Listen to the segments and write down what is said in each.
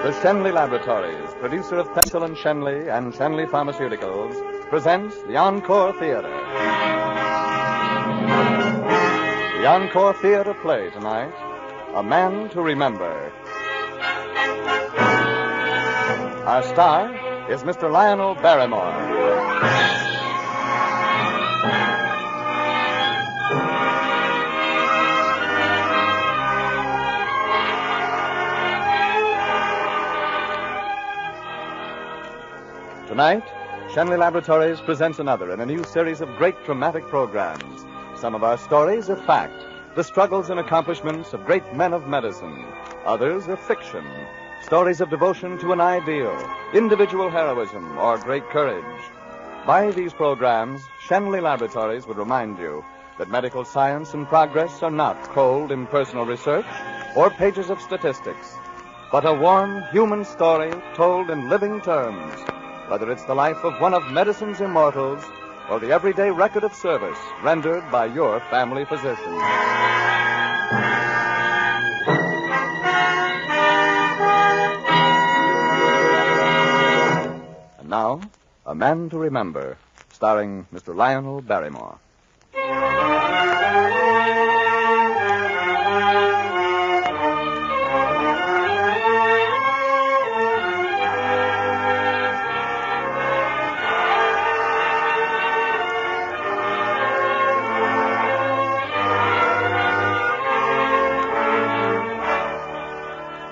The Shenley Laboratories, producer of Pencil and Shenley and Shenley Pharmaceuticals, presents the Encore Theater. The Encore Theater play tonight, A Man to Remember. Our star is Mr. Lionel Barrymore. Tonight, Shenley Laboratories presents another in a new series of great dramatic programs. Some of our stories are fact, the struggles and accomplishments of great men of medicine. Others are fiction, stories of devotion to an ideal, individual heroism, or great courage. By these programs, Shenley Laboratories would remind you that medical science and progress are not cold, impersonal research or pages of statistics, but a warm human story told in living terms. Whether it's the life of one of medicine's immortals or the everyday record of service rendered by your family physician. And now, A Man to Remember, starring Mr. Lionel Barrymore.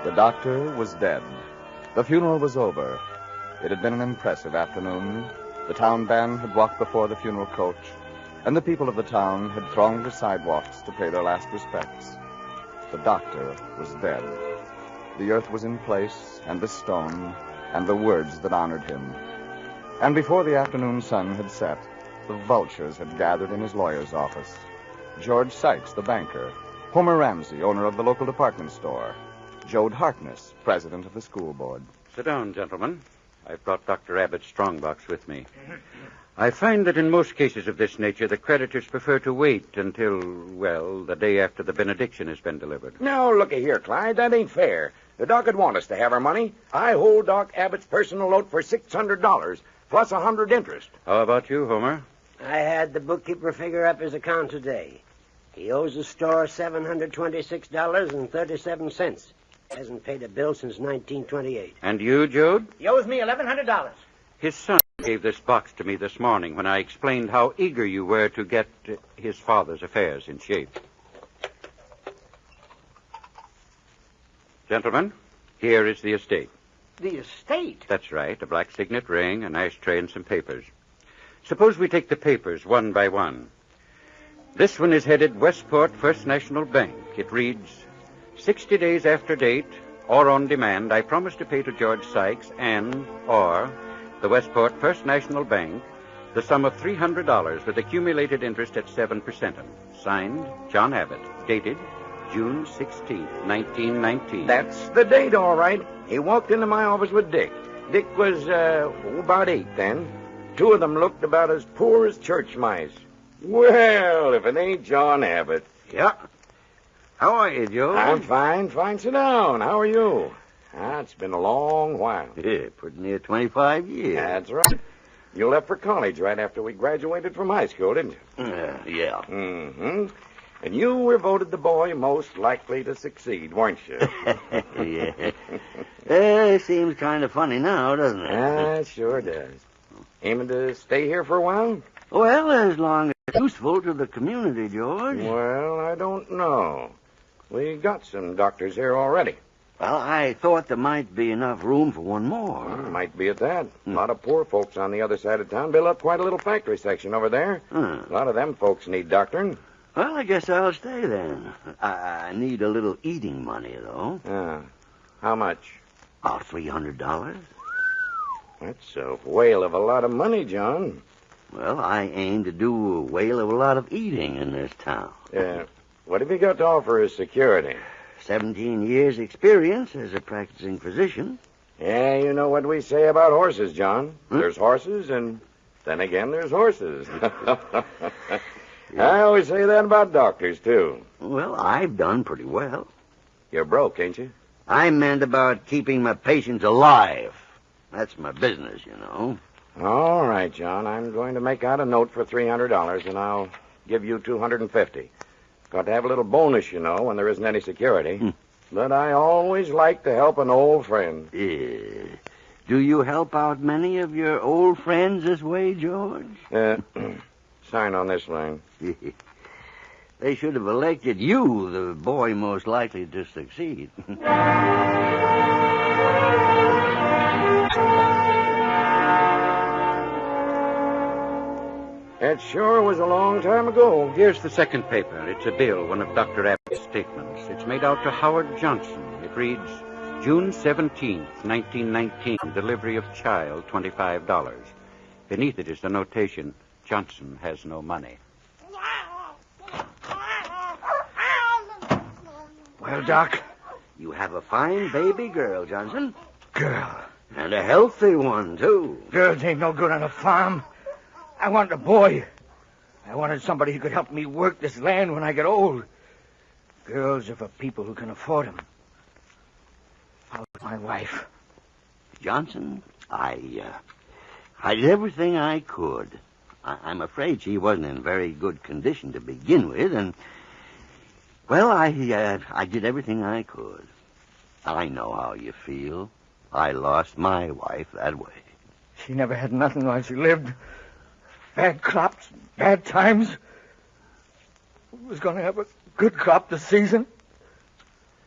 The doctor was dead. The funeral was over. It had been an impressive afternoon. The town band had walked before the funeral coach, and the people of the town had thronged the sidewalks to pay their last respects. The doctor was dead. The earth was in place, and the stone, and the words that honored him. And before the afternoon sun had set, the vultures had gathered in his lawyer's office. George Sykes, the banker, Homer Ramsey, owner of the local department store, Jode Harkness, president of the school board. Sit down, gentlemen. I've brought Dr. Abbott's strongbox with me. I find that in most cases of this nature, the creditors prefer to wait until, well, the day after the benediction has been delivered. Now, looky here, Clyde. That ain't fair. The doc would want us to have our money. I hold Doc Abbott's personal note for $600, plus 100 interest. How about you, Homer? I had the bookkeeper figure up his account today. He owes the store $726.37. Hasn't paid a bill since 1928. And you, Jude? He owes me $1,100. His son gave this box to me this morning when I explained how eager you were to get his father's affairs in shape. Gentlemen, here is the estate. The estate? That's right. A black signet ring, an ashtray, and some papers. Suppose we take the papers one by one. This one is headed Westport First National Bank. It reads, 60 days after date, or on demand, I promise to pay to George Sykes and, or, the Westport First National Bank, the sum of $300 with accumulated interest at 7%. Signed, John Abbott. Dated, June 16, 1919. That's the date, all right. He walked into my office with Dick. Dick was, about 8 then. Two of them looked about as poor as church mice. Well, if it ain't John Abbott. Yeah. How are you, Joe? I'm fine. Sit down. How are you? It's been a long while. Yeah, pretty near 25 years. That's right. You left for college right after we graduated from high school, didn't you? Yeah. Mm-hmm. And you were voted the boy most likely to succeed, weren't you? Yeah. It seems kind of funny now, doesn't it? It sure does. Aiming to stay here for a while? Well, as long as it's useful to the community, George. Well, I don't know. We got some doctors here already. Well, I thought there might be enough room for one more. Might be at that. A lot of poor folks on the other side of town built up quite a little factory section over there. A lot of them folks need doctoring. Well, I guess I'll stay then. I need a little eating money, though. How much? About $300. That's a whale of a lot of money, John. Well, I aim to do a whale of a lot of eating in this town. What have you got to offer as security? 17 years' experience as a practicing physician. Yeah, you know what we say about horses, John. There's horses, and then again there's horses. I always say that about doctors, too. Well, I've done pretty well. You're broke, ain't you? I meant about keeping my patients alive. That's my business, you know. All right, John. I'm going to make out a note for $300, and I'll give you $250. Got to have a little bonus, you know, when there isn't any security. But I always like to help an old friend. Yeah. Do you help out many of your old friends this way, George? Sign on this line. They should have elected you the boy most likely to succeed. It sure was a long time ago. Here's the second paper. It's a bill, one of Dr. Abbott's statements. It's made out to Howard Johnson. It reads, June 17th, 1919, delivery of child, $25. Beneath it is the notation, Johnson has no money. Well, Doc? You have a fine baby girl, Johnson. Girl. And a healthy one, too. Girls ain't no good on a farm. I wanted a boy. I wanted somebody who could help me work this land when I get old. Girls are for people who can afford them. How's my wife? Johnson, I did everything I could. I'm afraid she wasn't in very good condition to begin with, and, well, I did everything I could. I know how you feel. I lost my wife that way. She never had nothing while she lived. Bad crops, bad times. I was going to have a good crop this season.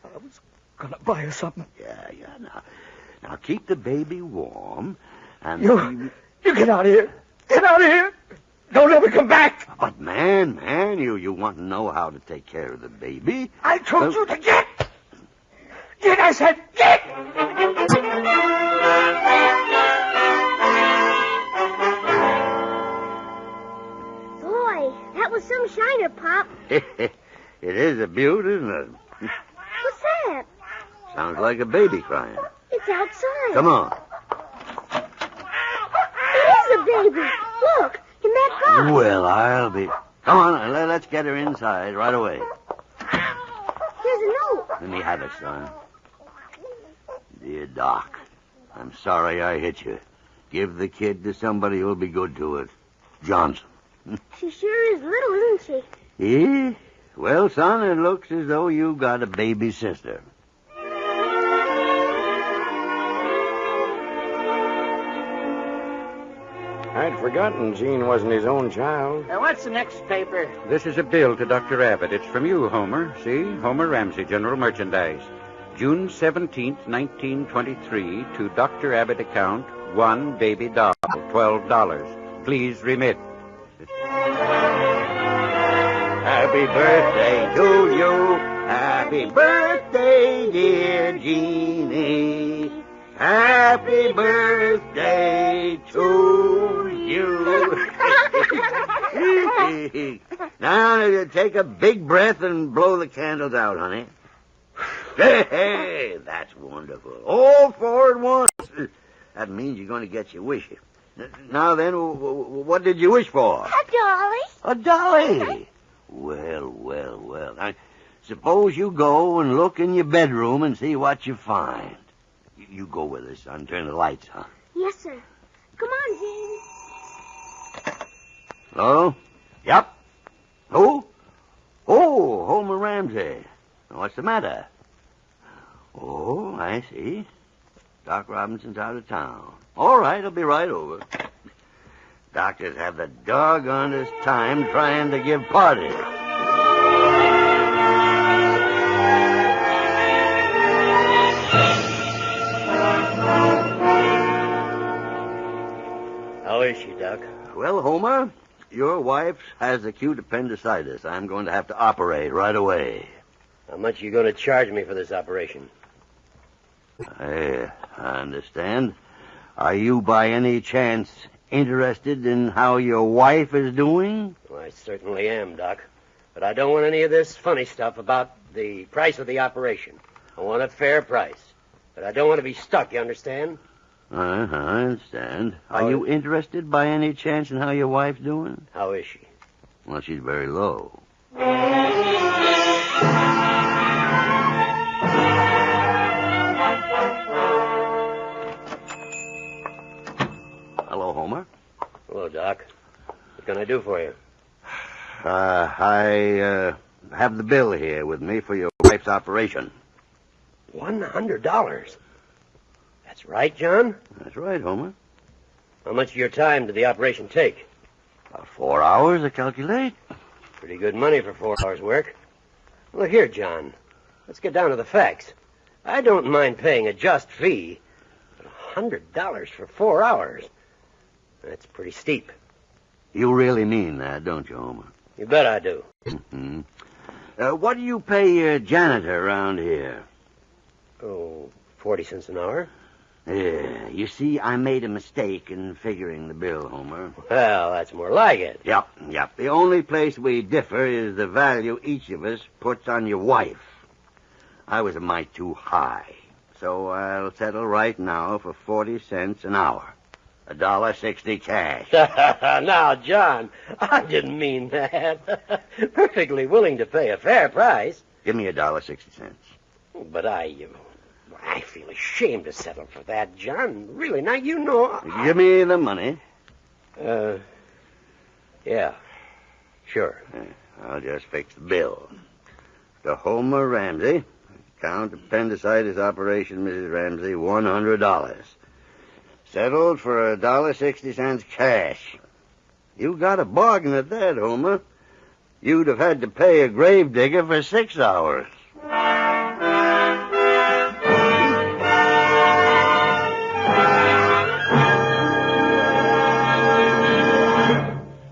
I was going to buy her something. Yeah. Now keep the baby warm, and... You get out of here. Get out of here. Don't ever come back. But, man, you want to know how to take care of the baby. I told you to get. Get, I said, get. That was some shiner, Pop. It is a beaut, isn't it? What's that? Sounds like a baby crying. It's outside. Come on. It is a baby. Look, in that box. Well, I'll be... Come on, let's get her inside right away. Here's a note. Let me have it, son. Dear Doc, I'm sorry I hit you. Give the kid to somebody who'll be good to it. Johnson. She sure is little, isn't she? Yeah? Well, son, it looks as though you got a baby sister. I'd forgotten Jean wasn't his own child. What's the next paper? This is a bill to Dr. Abbott. It's from you, Homer. See? Homer Ramsey, General Merchandise. June 17th, 1923, to Dr. Abbott account, 1 baby doll, $12. Please remit. Happy birthday to you. Happy birthday, dear Jeannie. Happy birthday to you. Now, take a big breath and blow the candles out, honey. Hey, that's wonderful. All four at once. That means you're going to get your wish. Now then, what did you wish for? A dolly. A dolly. Well. Now, suppose you go and look in your bedroom and see what you find. You go with us, son. Turn the lights on. Yes, sir. Come on, Jean. Hello? Yep. Who? Oh, Homer Ramsey. What's the matter? Oh, I see. Doc Robinson's out of town. All right, I'll be right over. Doctors have the doggonest time trying to give parties. How is she, Doc? Well, Homer, your wife has acute appendicitis. I'm going to have to operate right away. How much are you going to charge me for this operation? I understand. Are you by any chance interested in how your wife is doing? Well, I certainly am, Doc. But I don't want any of this funny stuff about the price of the operation. I want a fair price. But I don't want to be stuck, you understand? I understand. Are you interested by any chance in how your wife's doing? How is she? Well, she's very low. Doc. What can I do for you? I have the bill here with me for your wife's operation. $100. That's right, John? That's right, Homer. How much of your time did the operation take? About 4 hours, I calculate. Pretty good money for 4 hours' work. Look here, John. Let's get down to the facts. I don't mind paying a just fee, but $100 for 4 hours? That's pretty steep. You really mean that, don't you, Homer? You bet I do. Mm-hmm. What do you pay your janitor around here? Oh, 40 cents an hour. Yeah, you see, I made a mistake in figuring the bill, Homer. Well, that's more like it. Yep. The only place we differ is the value each of us puts on your wife. I was a mite too high, so I'll settle right now for 40 cents an hour. $1.60 cash. Now, John, I didn't mean that. Perfectly willing to pay a fair price. Give me $1.60. But I feel ashamed to settle for that, John. Really, now you know... Give me the money. Yeah, sure. I'll just fix the bill. To Homer Ramsey, account appendicitis operation, Mrs. Ramsey, $100. Settled for $1.60 cash. You got a bargain at that, Homer. You'd have had to pay a gravedigger for 6 hours.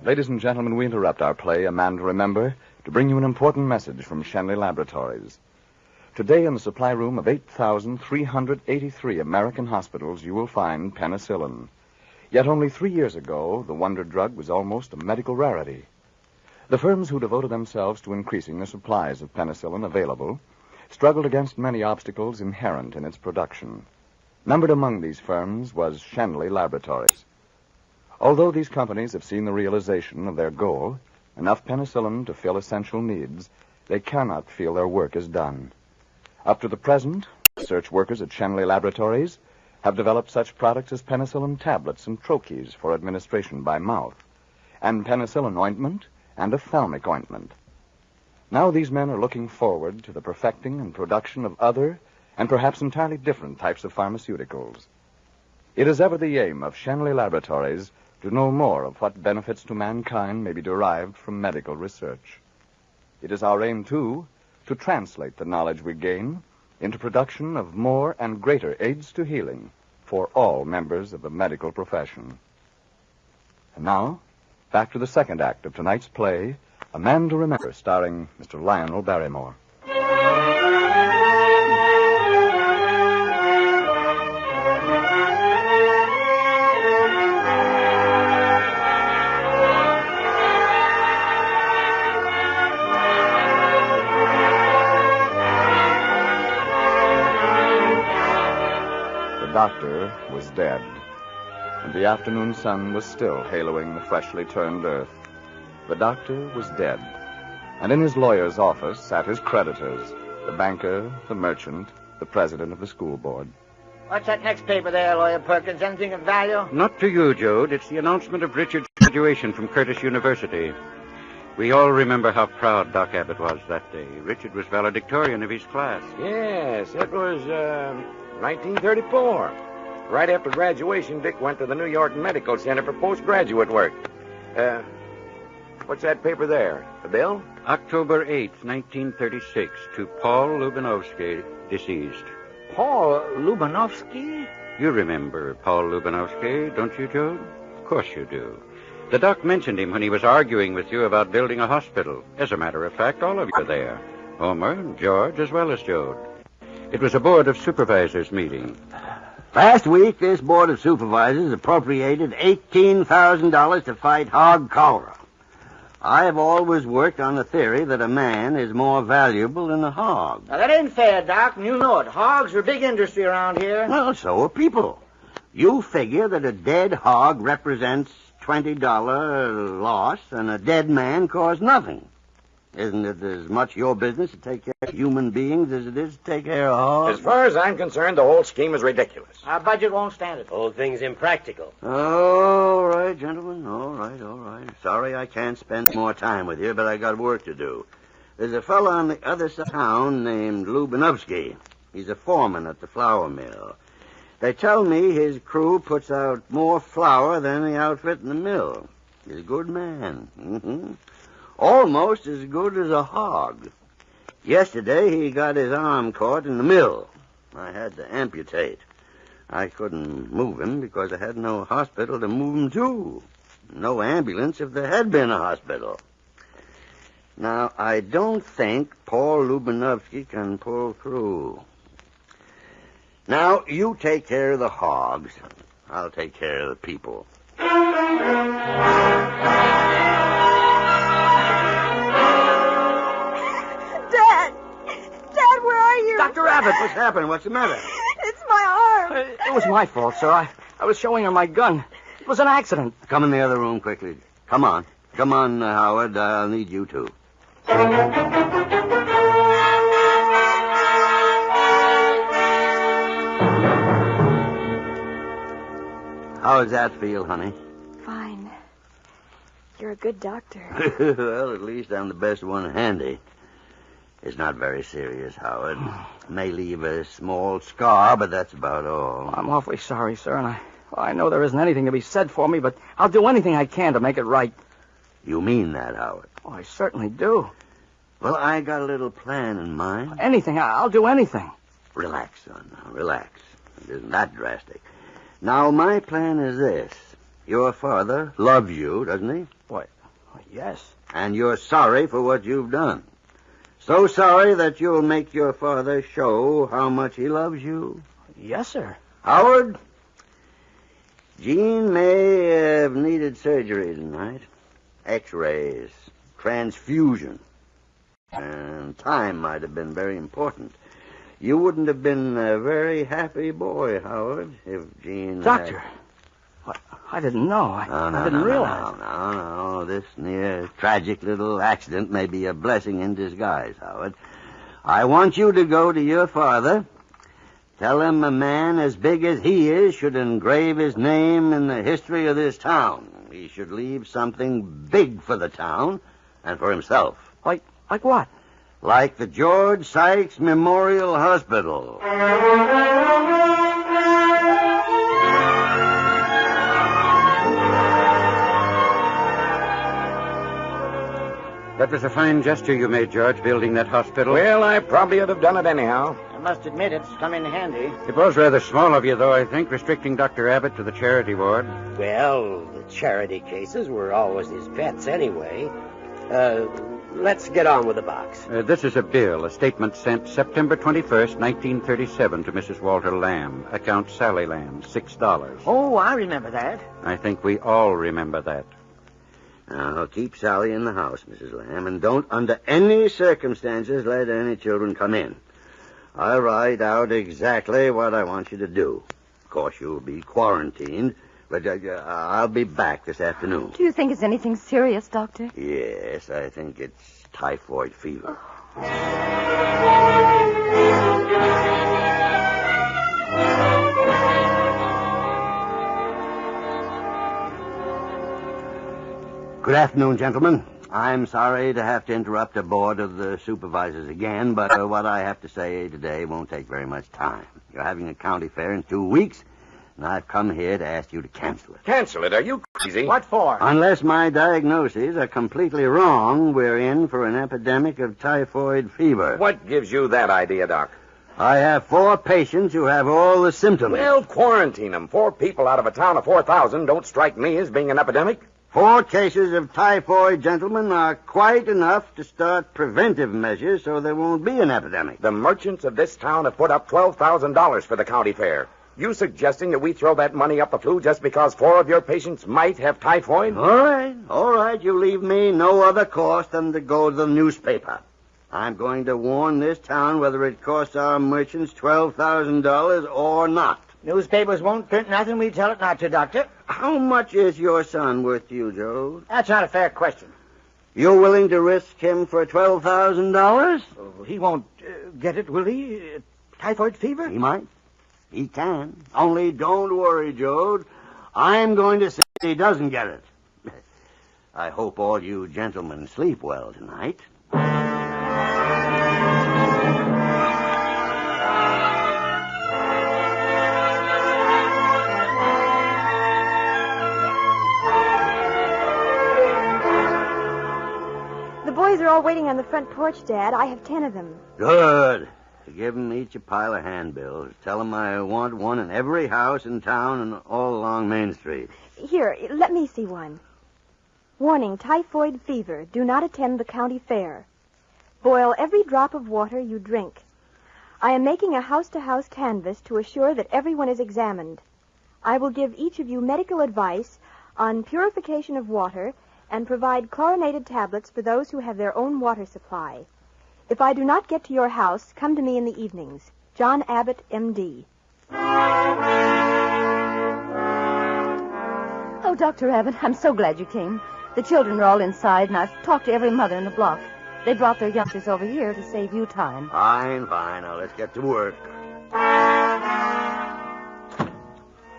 Ladies and gentlemen, we interrupt our play, A Man to Remember, to bring you an important message from Shenley Laboratories. Today, in the supply room of 8,383 American hospitals, you will find penicillin. Yet only 3 years ago, the wonder drug was almost a medical rarity. The firms who devoted themselves to increasing the supplies of penicillin available struggled against many obstacles inherent in its production. Numbered among these firms was Shenley Laboratories. Although these companies have seen the realization of their goal, enough penicillin to fill essential needs, they cannot feel their work is done. Up to the present, research workers at Shenley Laboratories have developed such products as penicillin tablets and troches for administration by mouth, and penicillin ointment and ophthalmic ointment. Now these men are looking forward to the perfecting and production of other and perhaps entirely different types of pharmaceuticals. It is ever the aim of Shenley Laboratories to know more of what benefits to mankind may be derived from medical research. It is our aim, too, to translate the knowledge we gain into production of more and greater aids to healing for all members of the medical profession. And now, back to the second act of tonight's play, A Man to Remember, starring Mr. Lionel Barrymore. The doctor was dead, and the afternoon sun was still haloing the freshly turned earth. The doctor was dead, and in his lawyer's office sat his creditors, the banker, the merchant, the president of the school board. What's that next paper there, Lawyer Perkins? Anything of value? Not to you, Jode. It's the announcement of Richard's graduation from Curtis University. We all remember how proud Doc Abbott was that day. Richard was valedictorian of his class. Yes, it was 1934. Right after graduation, Dick went to the New York Medical Center for postgraduate work. What's that paper there? The bill? October 8th, 1936, to Paul Lubanovsky, deceased. Paul Lubanovsky? You remember Paul Lubanovsky, don't you, Jode? Of course you do. The doc mentioned him when he was arguing with you about building a hospital. As a matter of fact, all of you were there. Homer, George, as well as Jode. It was a Board of Supervisors meeting. Last week, this Board of Supervisors appropriated $18,000 to fight hog cholera. I have always worked on the theory that a man is more valuable than a hog. Now, that ain't fair, Doc, and you know it. Hogs are a big industry around here. Well, so are people. You figure that a dead hog represents $20 loss and a dead man costs nothing. Isn't it as much your business to take care of human beings as it is to take care of hogs? As far as I'm concerned, the whole scheme is ridiculous. Our budget won't stand it. The whole thing's impractical. All right, gentlemen. All right. Sorry I can't spend more time with you, but I got work to do. There's a fellow on the other side of town named Lubinovsky. He's a foreman at the flour mill. They tell me his crew puts out more flour than the outfit in the mill. He's a good man. Mm-hmm. Almost as good as a hog. Yesterday, he got his arm caught in the mill. I had to amputate. I couldn't move him because I had no hospital to move him to. No ambulance if there had been a hospital. Now, I don't think Paul Lubinovsky can pull through. Now, you take care of the hogs. I'll take care of the people. Dad, where are you? Dr. Abbott! What's happened? What's the matter? It's my arm. It was my fault, sir. I was showing her my gun. It was an accident. Come in the other room quickly. Come on, Howard. I'll need you too. How does that feel, honey? Fine. You're a good doctor. Well, at least I'm the best one handy. It's not very serious, Howard. May leave a small scar, but that's about all. I'm awfully sorry, sir, and I know there isn't anything to be said for me, but I'll do anything I can to make it right. You mean that, Howard? Oh, I certainly do. Well, I got a little plan in mind. Anything. I'll do anything. Relax, son. Now, relax. It isn't that drastic. Now, my plan is this. Your father loves you, doesn't he? What? Yes. And you're sorry for what you've done. So sorry that you'll make your father show how much he loves you. Yes, sir. Howard, Jean may have needed surgery tonight. X-rays, transfusion. And time might have been very important. You wouldn't have been a very happy boy, Howard, if Jean... Doctor, I didn't know. I didn't realize. No. This near tragic little accident may be a blessing in disguise, Howard. I want you to go to your father. Tell him a man as big as he is should engrave his name in the history of this town. He should leave something big for the town and for himself. Like what? Like the George Sykes Memorial Hospital. That was a fine gesture you made, George, building that hospital. Well, I probably would have done it anyhow. I must admit it's come in handy. It was rather small of you, though, I think, restricting Dr. Abbott to the charity ward. Well, the charity cases were always his pets anyway. Let's get on with the box. This is a bill, a statement sent September 21st, 1937 to Mrs. Walter Lamb. Account Sally Lamb, $6. Oh, I remember that. I think we all remember that. Now, keep Sally in the house, Mrs. Lamb, and don't under any circumstances let any children come in. I'll write out exactly what I want you to do. Of course, you'll be quarantined, but I'll be back this afternoon. Do you think it's anything serious, Doctor? Yes, I think it's typhoid fever. Good afternoon, gentlemen. I'm sorry to have to interrupt the board of the supervisors again, but what I have to say today won't take very much time. You're having a county fair in 2 weeks, and I've come here to ask you to cancel it. Cancel it? Are you crazy? What for? Unless my diagnoses are completely wrong, we're in for an epidemic of typhoid fever. What gives you that idea, Doc? I have 4 patients who have all the symptoms. Well, quarantine them. 4 people out of a town of 4,000 don't strike me as being an epidemic. 4 cases of typhoid, gentlemen, are quite enough to start preventive measures so there won't be an epidemic. The merchants of this town have put up $12,000 for the county fair. You suggesting that we throw that money up the flue just because 4 of your patients might have typhoid? All right. You leave me no other course than to go to the newspaper. I'm going to warn this town whether it costs our merchants $12,000 or not. Newspapers won't print nothing we tell it not to, Doctor. How much is your son worth to you, Joe? That's not a fair question. You're willing to risk him for $12,000? Oh, he won't get it, will he? Typhoid fever? He might. He can. Only don't worry, Jode. I'm going to say he doesn't get it. I hope all you gentlemen sleep well tonight. The boys are all waiting on the front porch, Dad. I have 10 of them. Good. Give them each a pile of handbills. Tell them I want one in every house in town and all along Main Street. Here, let me see one. Warning, typhoid fever. Do not attend the county fair. Boil every drop of water you drink. I am making a house-to-house canvass to assure that everyone is examined. I will give each of you medical advice on purification of water and provide chlorinated tablets for those who have their own water supply. If I do not get to your house, come to me in the evenings. John Abbott, M.D. Oh, Dr. Abbott, I'm so glad you came. The children are all inside, and I've talked to every mother in the block. They brought their youngsters over here to save you time. Fine. Now, let's get to work.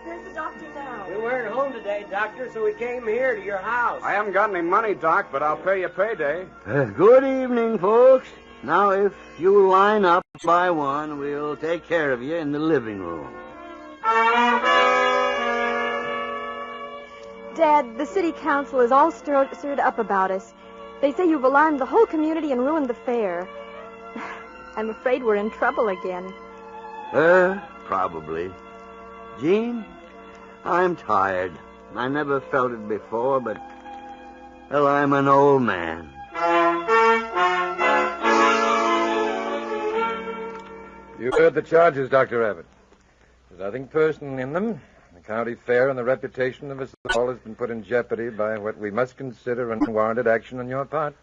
Where's the doctor now? We weren't home today, Doctor, so we came here to your house. I haven't got any money, Doc, but I'll pay you payday. Good evening, folks. Now, if you line up by one, we'll take care of you in the living room. Dad, the city council is all stirred up about us. They say you've alarmed the whole community and ruined the fair. I'm afraid we're in trouble again. Probably. Jean, I'm tired. I never felt it before, but, well, I'm an old man. You heard the charges, Dr. Abbott. There's nothing personal in them. The county fair and the reputation of us all has been put in jeopardy by what we must consider unwarranted action on your part.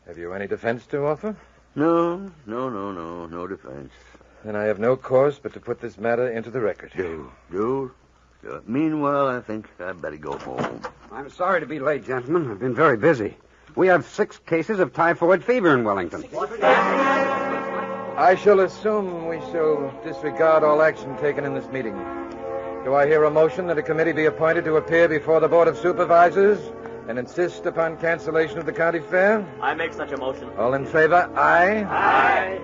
Have you any defense to offer? No defense. Then I have no course but to put this matter into the record. Do. Meanwhile, I think I'd better go home. I'm sorry to be late, gentlemen. I've been very busy. We have 6 cases of typhoid fever in Wellington. I shall assume we shall disregard all action taken in this meeting. Do I hear a motion that a committee be appointed to appear before the Board of Supervisors and insist upon cancellation of the county fair? I make such a motion. All in favor? Aye. Aye.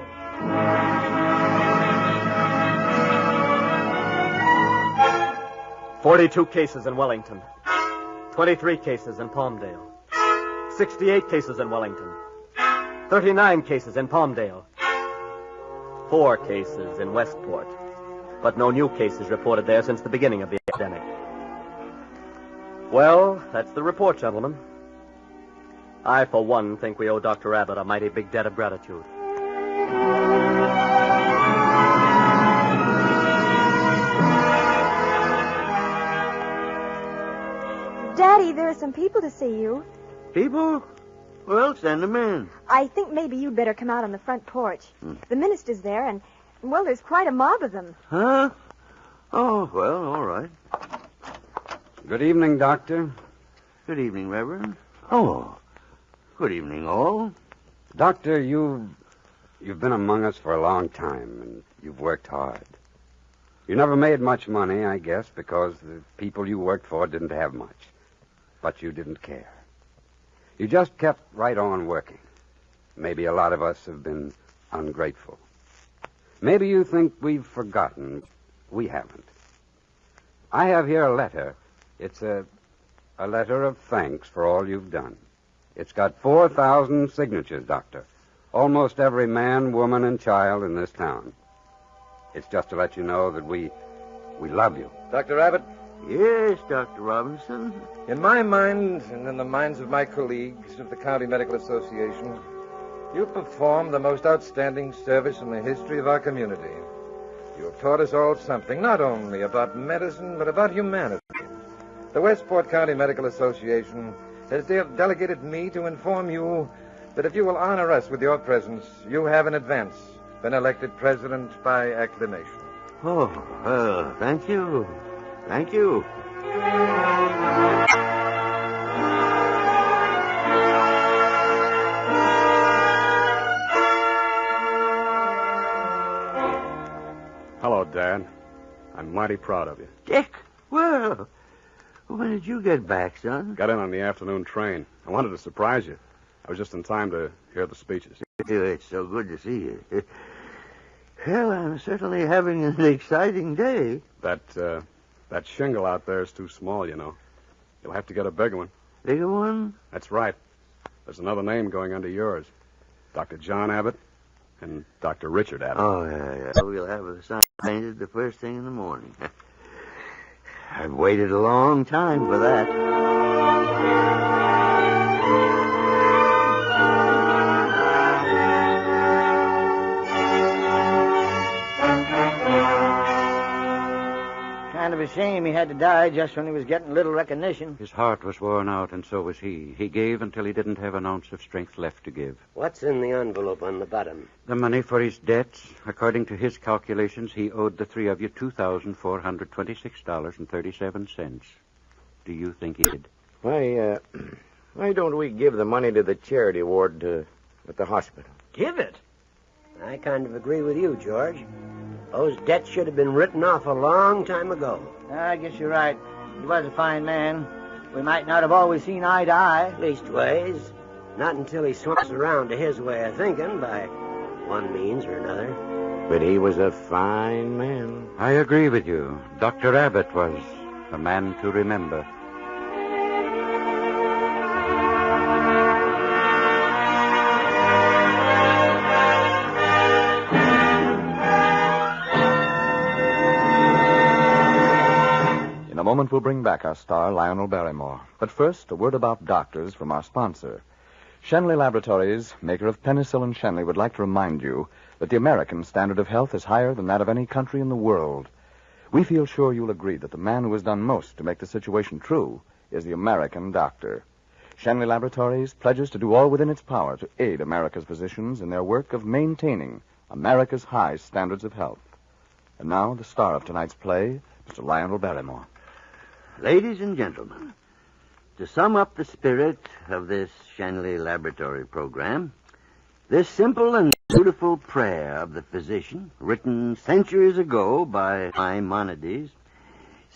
42 cases in Wellington. 23 cases in Palmdale. 68 cases in Wellington. 39 cases in Palmdale. 4 cases in Westport. But no new cases reported there since the beginning of the epidemic. Well, that's the report, gentlemen. I, for one, think we owe Dr. Abbott a mighty big debt of gratitude. Daddy, there are some people to see you. People? Well, send them in. I think maybe you'd better come out on the front porch. The minister's there, and, well, there's quite a mob of them. Huh? Oh, well, all right. Good evening, Doctor. Good evening, Reverend. Oh, good evening, all. Doctor, you've been among us for a long time, and you've worked hard. You never made much money, I guess, because the people you worked for didn't have much. But you didn't care. You just kept right on working. Maybe a lot of us have been ungrateful. Maybe you think we've forgotten. We haven't. I have here a letter. It's a letter of thanks for all you've done. It's got 4,000 signatures, Doctor. Almost every man, woman, and child in this town. It's just to let you know that we love you. Dr. Abbott? Yes, Dr. Robinson. In my mind, and in the minds of my colleagues of the County Medical Association, you performed the most outstanding service in the history of our community. You have taught us all something, not only about medicine, but about humanity. The Westport County Medical Association has delegated me to inform you that if you will honor us with your presence, you have in advance been elected president by acclamation. Oh, well, thank you. Thank you. Hello, Dad. I'm mighty proud of you. Dick, well, when did you get back, son? Got in on the afternoon train. I wanted to surprise you. I was just in time to hear the speeches. It's so good to see you. Well, I'm certainly having an exciting day. That shingle out there is too small, you know. You'll have to get a bigger one. Bigger one? That's right. There's another name going under yours. Dr. John Abbott and Dr. Richard Abbott. Oh, yeah. We'll have the sign painted the first thing in the morning. I've waited a long time for that. Kind of a shame he had to die just when he was getting little recognition. His heart was worn out, and so was he. He gave until he didn't have an ounce of strength left to give. What's in the envelope on the bottom? The money for his debts. According to his calculations, he owed the three of you $2,426.37. Do you think he did? Why don't we give the money to the charity ward at the hospital? Give it? I kind of agree with you, George. Those debts should have been written off a long time ago. I guess you're right. He was a fine man. We might not have always seen eye to eye. Leastways, not until he swung us around to his way of thinking by one means or another. But he was a fine man. I agree with you. Dr. Abbott was a man to remember. In a moment, we'll bring back our star, Lionel Barrymore. But first, a word about doctors from our sponsor. Shenley Laboratories, maker of penicillin Shenley, would like to remind you that the American standard of health is higher than that of any country in the world. We feel sure you'll agree that the man who has done most to make the situation true is the American doctor. Shenley Laboratories pledges to do all within its power to aid America's physicians in their work of maintaining America's high standards of health. And now, the star of tonight's play, Mr. Lionel Barrymore. Ladies and gentlemen, to sum up the spirit of this Shenley Laboratory program, this simple and beautiful prayer of the physician, written centuries ago by Maimonides,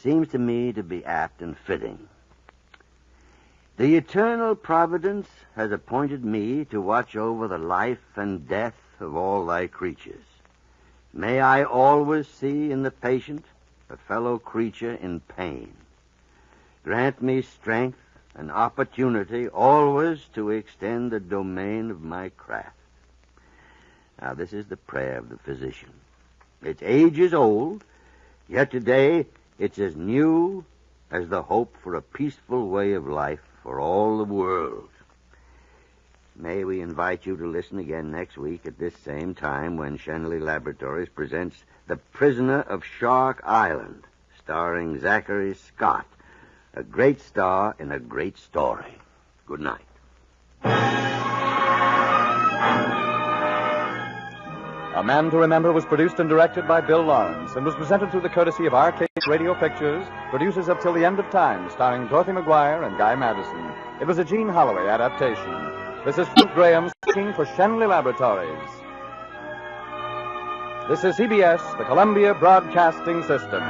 seems to me to be apt and fitting. The eternal providence has appointed me to watch over the life and death of all thy creatures. May I always see in the patient a fellow creature in pain. Grant me strength and opportunity always to extend the domain of my craft. Now, this is the prayer of the physician. Its age is old, yet today it's as new as the hope for a peaceful way of life for all the world. May we invite you to listen again next week at this same time when Shenley Laboratories presents The Prisoner of Shark Island, starring Zachary Scott, a great star in a great story. Good night. A Man to Remember was produced and directed by Bill Lawrence and was presented through the courtesy of Arcade Radio Pictures, producers of Till the End of Time, starring Dorothy McGuire and Guy Madison. It was a Gene Holloway adaptation. This is Flint Graham speaking for Shenley Laboratories. This is CBS, the Columbia Broadcasting System.